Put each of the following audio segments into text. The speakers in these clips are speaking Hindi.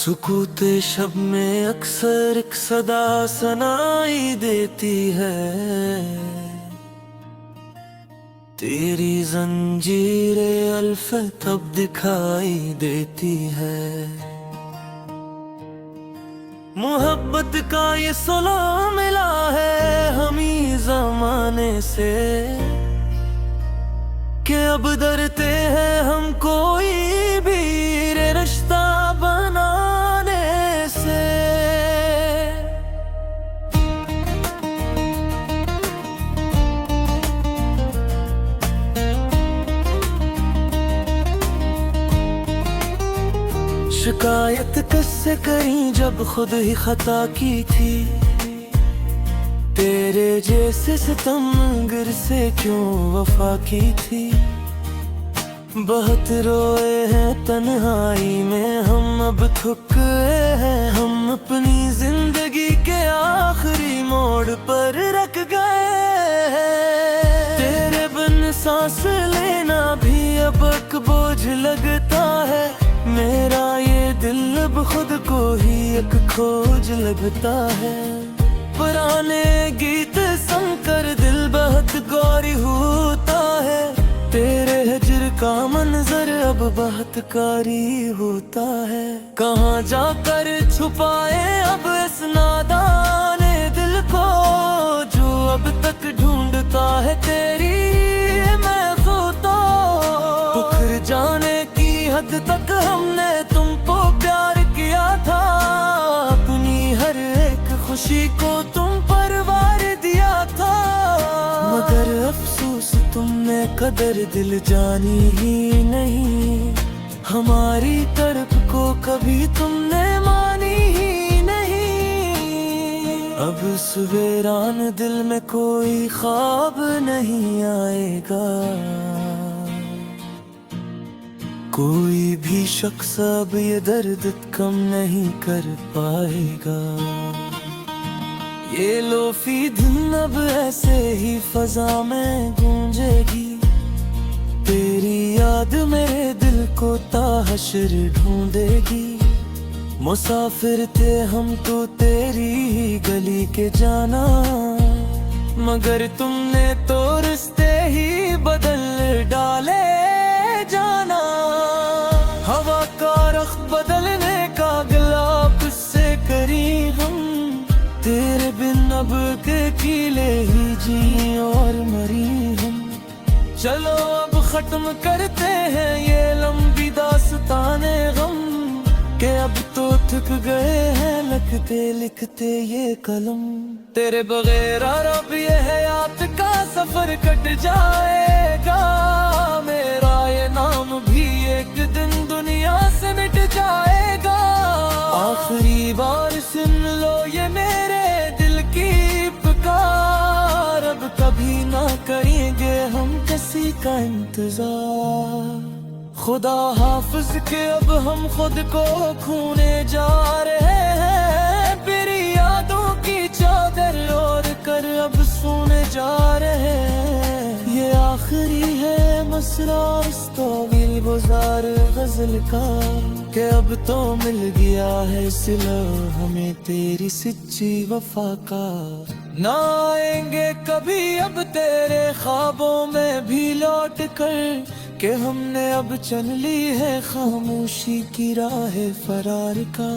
सुकूते शब में अक्सर एक सदा सुनाई देती है, तेरी जंजीरे अल्फत तब दिखाई देती है। मोहब्बत का ये सुला मिला है हमी जमाने से, कि अब डरते हैं हम कोई भी रिश्ता बनाने से। शिकायत किससे करी जब खुद ही खता की थी, तेरे जैसे सितमगर से क्यों वफा की थी। बहुत रोए हैं तन्हाई में हम, अब थक गए हैं हम, अपनी जिंदगी के आखिरी मोड़ पर रख गए हैं। तेरे बिन सांस लेना भी अब एक बोझ लगता है, मेरा ये दिल अब खुद को ही एक खोज लगता है। पुराने गीत सुनकर दिल बहुत गौरी होता है, तेरे हिज्र का मंजर अब बहुत कारी होता है। कहाँ जाकर छुपाए अब इस नादाने दिल को, जो अब तक ढूंढता है तेरी मैं तो। पुखर जाने की हद तक हमने तुमको प्यार किया था, अपनी हर एक खुशी को तुम पर वार दिया था। मगर अफसोस तुमने कदर दिल जानी ही नहीं, हमारी तरफ को कभी तुमने मानी ही नहीं। अब सुबेरान दिल में कोई ख्वाब नहीं आएगा, कोई भी शख्स अब ये दर्द कम नहीं कर पाएगा। ये लोफी धुन अब ऐसे ही फजा में गूंजेगी, तेरी याद मेरे दिल को ताहशर ढूंढेगी। मुसाफिर थे हम तो तेरी ही गली के जाना, मगर तुमने तो रिश्ते ही बदल डाले जाना। हवा का रख बदलने का गिलाफ से करी हम, तेरे बिन अब के कीले ही जी और मरी हम। चलो अब खत्म करते हैं ये लंबी दास्ताने गम, के अब तो थक गए हैं लिखते लिखते ये कलम। तेरे बगैर अब ये हयात का सफर कट जाएगा, मेरा ये नाम भी एक दिन दुनिया से मिट जाएगा। आखिरी बार सुन लो ये मेरे दिल की पुकार, अब कभी ना करेंगे हम किसी का इंतजार। खुदा हाफिज के अब हम खुद को खोने जा रहे हैं, तेरी यादों की चादर ओढ़ कर अब सोने जा रहे हैं। ये आखिरी है मसरा इस तवील गुजार गजल का, कि अब तो मिल गया है सिला हमें तेरी सच्ची वफा का। ना आएंगे कभी अब तेरे ख्वाबों में भी लौट कर, कि हमने अब चल ली है खामोशी की राह फरार का।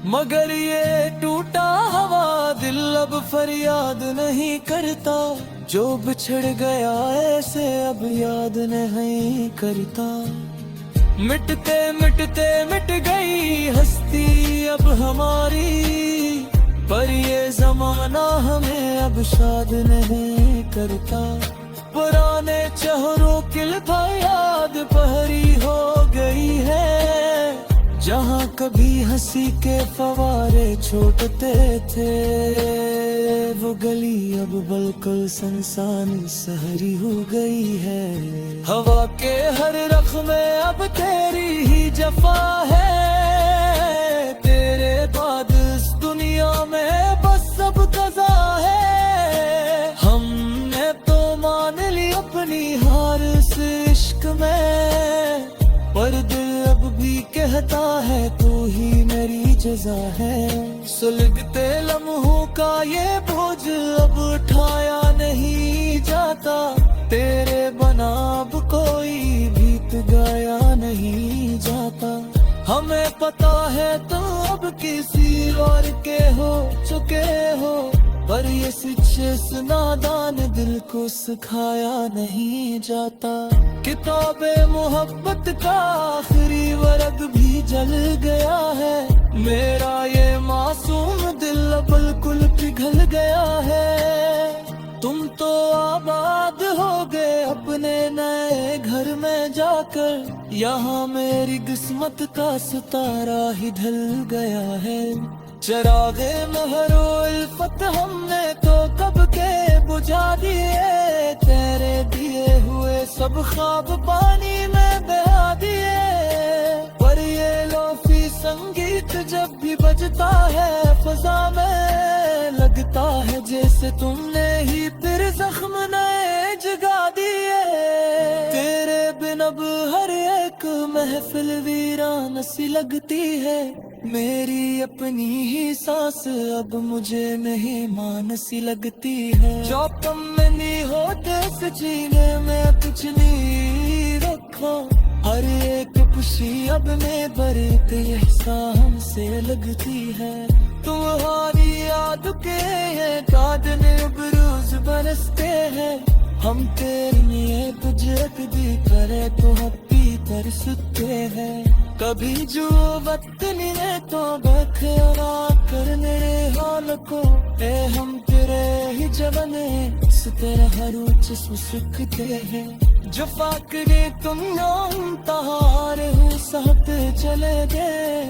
मगर ये टूटा हवा दिल अब फरियाद नहीं करता, जो बिछड़ गया ऐसे अब याद नहीं करता। मिटते मिटते मिट गई हस्ती अब हमारी, पर ये जमाना हमें अब शाद नहीं करता। पुराने चेहरों की लता याद पहरी हो गई है, जहाँ कभी हंसी के फवारे छोड़ते थे। वो गली अब बिल्कुल सुनसान सहरी हो गई है, हवा के हर रख में अब तेरी ही जफा है। तेरे बाद इस दुनिया में बस सब कज़ा है, हमने तो मान ली अपनी हार इस इश्क में। पर दिल अब भी कहता है तू ही मेरी सजा है। सुलगते लम्हों का ये बोझ अब उठाया नहीं जाता, तेरे बना अब कोई बीत गया नहीं जाता। हमें पता है तुम अब किसी और के हो चुके हो, पर ये शिक्षे इस नादान दिल को सिखाया नहीं जाता। किताबे मोहब्बत का आखिरी वर्ग भी जल गया है, मेरा ये मासूम दिल बिल्कुल पिघल गया है। तुम तो आबाद हो गए अपने नए घर में जाकर, यहाँ मेरी किस्मत का सितारा ही ढल गया है। चरागे महरो इल्फत हमने तो कब के बुझा दिए, तेरे दिए हुए सब ख्वाब पानी में बहा दिए। पर ये लोफी संगीत जब भी बजता है फजा में, लगता है जैसे तुमने ही फिर जख्म नए जगा दिए। तेरे बिन अब हर एक महफिल वीरान सी लगती है, मेरी अपनी ही सांस अब मुझे नहीं मान सी लगती है। जो तुम में नहीं होते सीने में कुछ नहीं रखा, हर एक खुशी अब में बरत एहसान से लगती है। तुम्हारी याद के कादन अब रोज बरसते हैं, हम तेरे लिए तुझे भी करे तो हप्पी तरसते हैं। कभी जो वक्त ने तो बखरा कर मेरे हाल को, ए हम तेरे ही जवाने इस तरह रोज सुसकते हैं। जो फाकरे तुम नाम तहार हो सहते चले गए,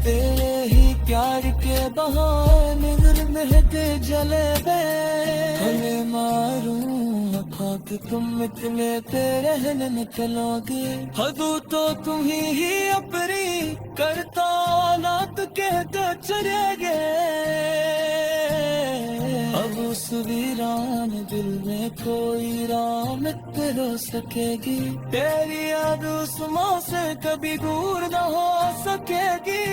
तेरे ही प्यार के बहाने दिल महके जले गए। हमें मारूं कि तुम इतने तेरे रहने निकलोगे, हदू तो तुम ही अपनी करता औलाद कहते चले गए। अब उस वीरान दिल में कोई राम हो सकेगी, तेरी याद उस माँ से कभी दूर न हो सकेगी।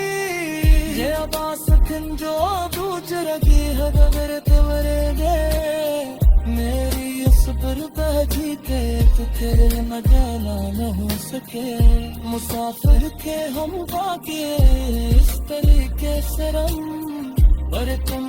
ये आवाज़ जो बूझ रही है मेरे तुम्हारे गे, मेरी पर बहजी के तो तेरे मजाला न हो सके। मुसाफिर के हम बाकी इस तरीके से रंग, पर तुम